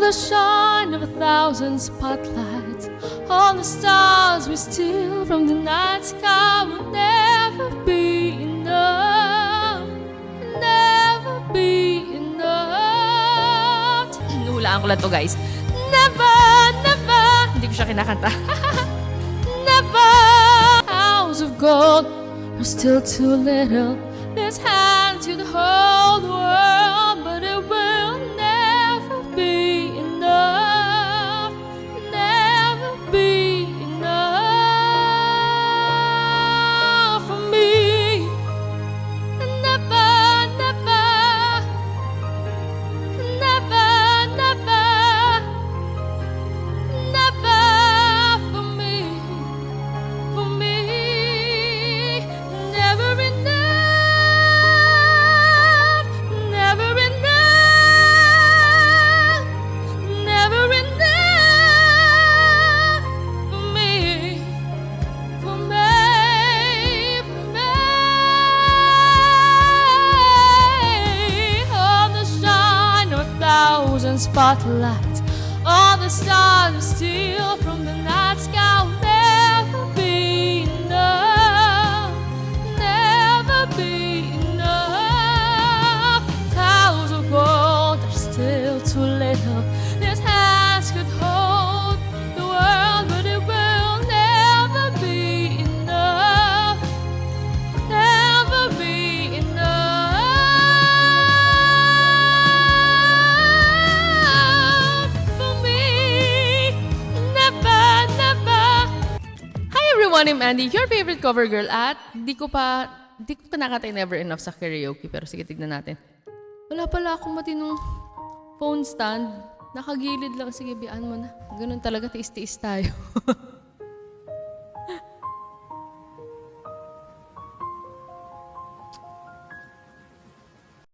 the shine of 1,000 spotlights, all the stars we steal from the night sky will never be enough, never be enough. Nuhulaan ko lang to, guys. Never, never. Hindi ko siya kinakanta. Never. Hours of gold are still too little. This hand could hold the world, but it will never be enough, never be enough for me. Never, never, never, never, never for me, for me. Never enough, never enough, never enough for me, for me, for me. All the shine of 1,000 spotlights, all the stars we steal from the night sky will never be enough, never be enough. Towers of gold are still too little. These hands could hold the world, but it will never be enough, never be enough for me. Never, never. Hi everyone, I'm Andy, your favorite cover girl at di ko nakatay Never Enough sa karaoke, pero sige, tignan natin. Wala pala akong matinong phone stand. Nakagilid lang. Sige, biyaan mo na. Ganun talaga, tiis-tiis tayo.